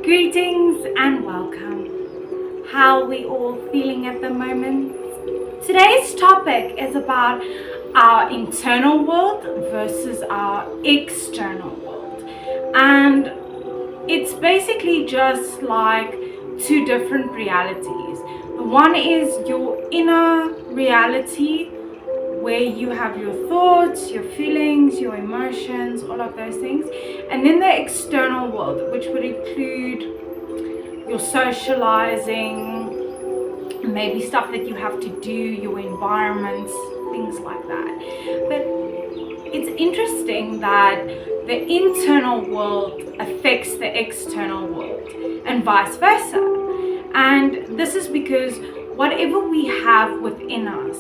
Greetings and welcome. How are we all feeling at the moment? Today's topic is about our internal world versus our external world. And it's basically just like two different realities. One is your inner reality, where you have your thoughts, your feelings, your emotions, all of those things. And then the external world, which would include your socializing, maybe stuff that you have to do, your environment, things like that. But it's interesting that the internal world affects the external world and vice versa. And this is because whatever we have within us,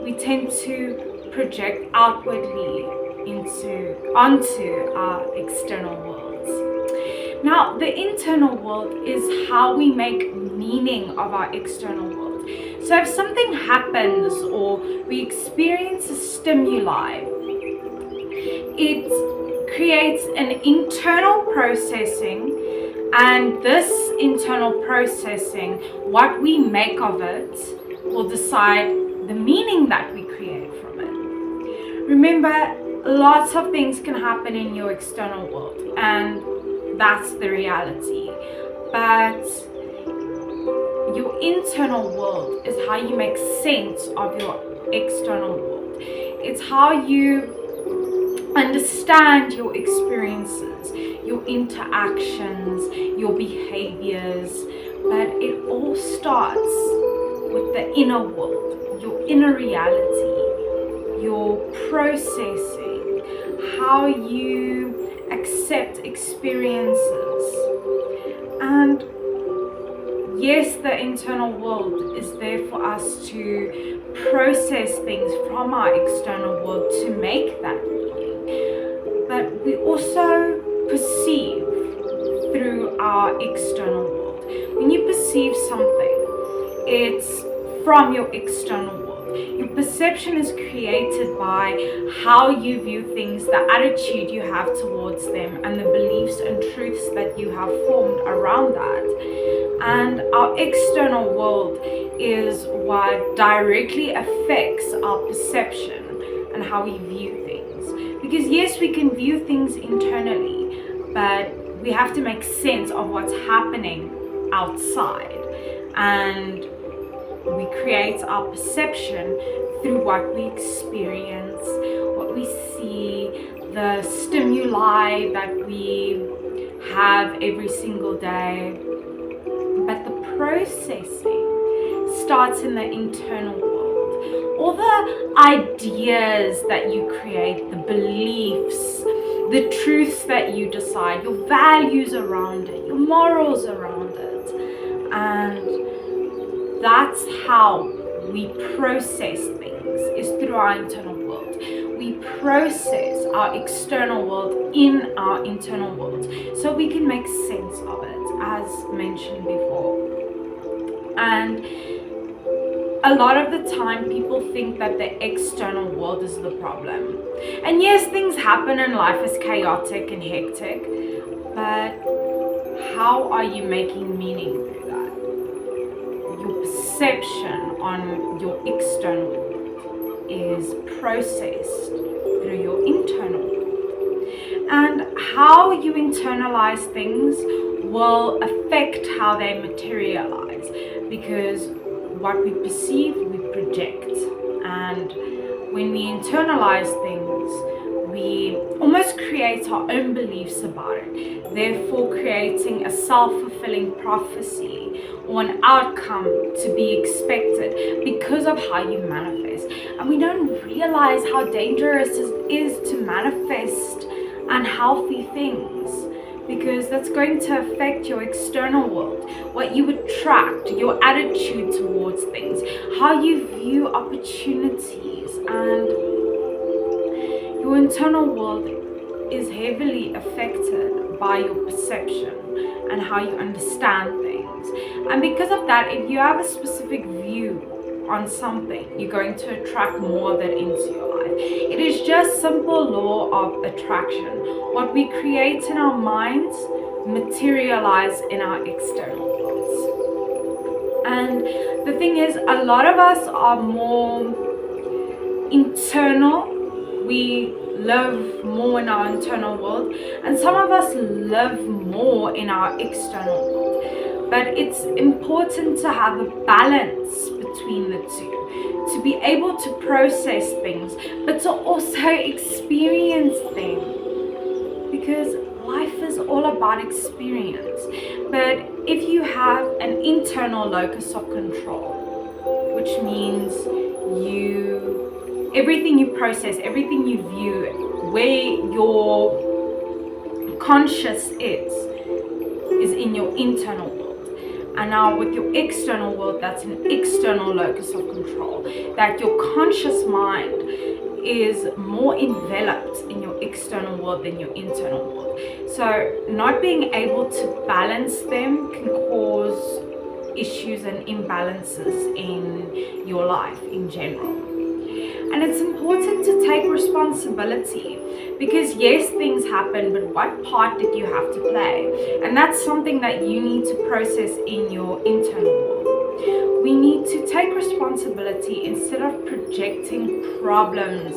we tend to project outwardly onto our external worlds. Now, the internal world is how we make meaning of our external world. So if something happens or we experience a stimuli, it creates an internal processing, and this internal processing, what we make of it, will decide the meaning that we create from it. Remember, lots of things can happen in your external world, and that's the reality. But your internal world is how you make sense of your external world. It's how you understand your experiences, your interactions, your behaviors. But it all starts with the inner world, your inner reality, your processing, how you accept experiences. And yes, the internal world is there for us to process things from our external world to make that meaning. But we also perceive through our external world. When you perceive something, it's from your external world. Your perception is created by how you view things, the attitude you have towards them, and the beliefs and truths that you have formed around that. And our external world is what directly affects our perception and how we view things. Because yes, we can view things internally, but we have to make sense of what's happening outside. And we create our perception through what we experience, what we see, the stimuli that we have every single day. But the processing starts in the internal world. All the ideas that you create, the beliefs, the truths that you decide, your values around it, your morals around it. And that's how we process things, is through our internal world. We process our external world in our internal world so we can make sense of it, as mentioned before. And a lot of the time people think that the external world is the problem. And yes, things happen and life is chaotic and hectic, but how are you making meaning through that? Your perception on your external world is processed through your internal world. And how you internalize things will affect how they materialize, because what we perceive, we project. And when we internalize things, we almost create our own beliefs about it, therefore creating a self-fulfilling prophecy or an outcome to be expected because of how you manifest. And we don't realize how dangerous it is to manifest unhealthy things, because that's going to affect your external world, what you attract, your attitude towards things, how you view opportunities. And your internal world is heavily affected by your perception and how you understand things. And because of that, if you have a specific view on something, you're going to attract more of it into your life. It is just simple law of attraction. What we create in our minds, materialize in our external worlds. And the thing is, a lot of us are more internal. We live more in our internal world, and some of us live more in our external world. But it's important to have a balance between the two, to be able to process things, but to also experience them, because life is all about experience. But if you have an internal locus of control, which means everything you process, everything you view, where your conscious is in your internal world. And now with your external world, that's an external locus of control, that your conscious mind is more enveloped in your external world than your internal world. So not being able to balance them can cause issues and imbalances in your life in general. And it's important to take responsibility, because yes, things happen, but what part did you have to play? And that's something that you need to process in your internal world. We need to take responsibility instead of projecting problems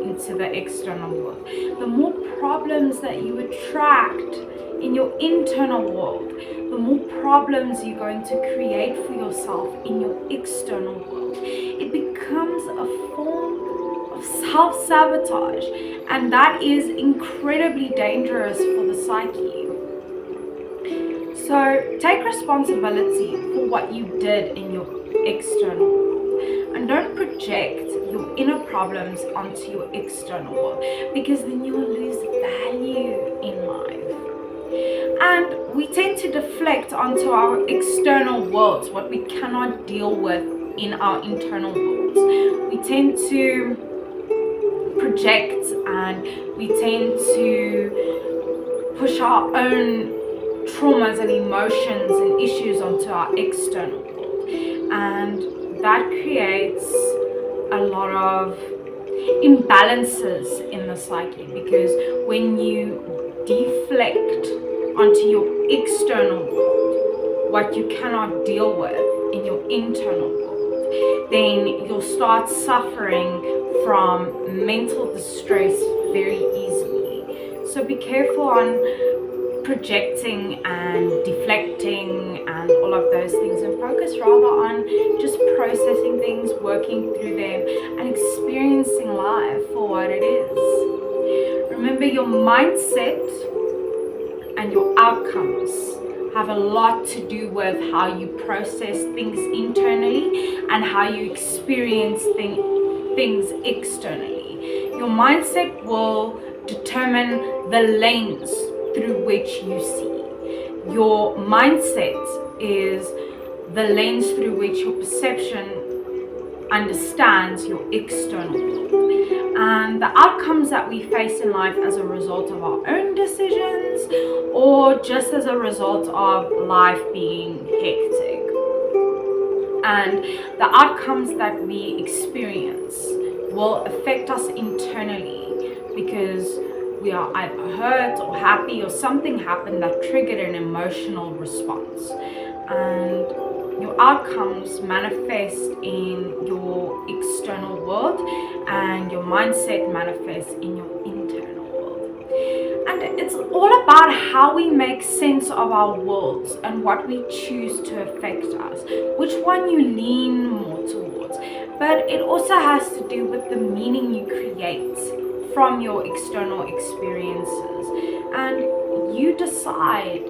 into the external world. The more problems that you attract in your internal world, the more problems you're going to create for yourself in your external world. It becomes a form of self-sabotage, and that is incredibly dangerous for the psyche. So take responsibility for what you did in your external world, and don't project your inner problems onto your external world, because then you will lose value in life. And we tend to deflect onto our external worlds what we cannot deal with in our internal worlds. We tend to project, and we tend to push our own traumas and emotions and issues onto our external world. And that creates a lot of imbalances in the psyche, because when you deflect onto your external world what you cannot deal with in your internal world, then you'll start suffering from mental distress very easily. So be careful on projecting and deflecting and all of those things, and focus rather on just processing things, working through them, and experiencing life for what it is. Remember, your mindset and your outcomes have a lot to do with how you process things internally and how you experience things externally. Your mindset will determine the lens through which you see. Your mindset is the lens through which your perception understands your external world. And the outcomes that we face in life as a result of our own decisions, or just as a result of life being hectic. And the outcomes that we experience will affect us internally, because we are either hurt or happy, or something happened that triggered an emotional response. And your outcomes manifest in your external world, and your mindset manifests in your internal world. And it's all about how we make sense of our worlds and what we choose to affect us, which one you lean more towards. But it also has to do with the meaning you create from your external experiences, and you decide,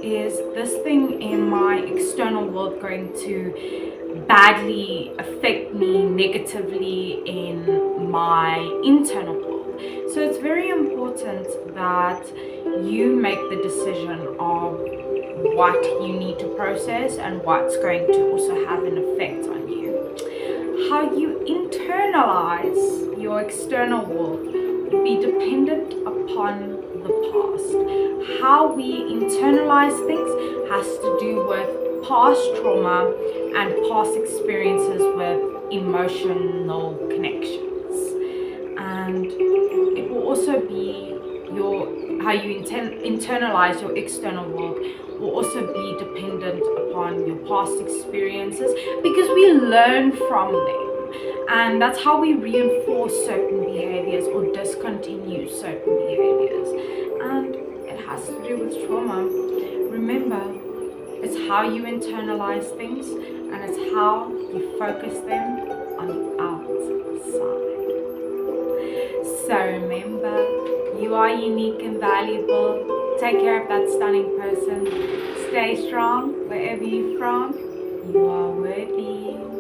is this thing in my external world going to badly affect me negatively in my internal world? So it's very important that you make the decision of what you need to process and what's going to also have an effect on you. How you internalize your external world will be dependent upon the past. How we internalize things has to do with past trauma and past experiences with emotional connections. And it will also be how you internalize your external world will also be dependent upon your past experiences, because we learn from them, and that's how we reinforce certain behaviors or discontinue certain behaviors. And it has to do with trauma. Remember, it's how you internalize things, and it's how you focus them on the outside. So remember, you are unique and valuable. Take care of that stunning person. Stay strong wherever you're from. You are worthy.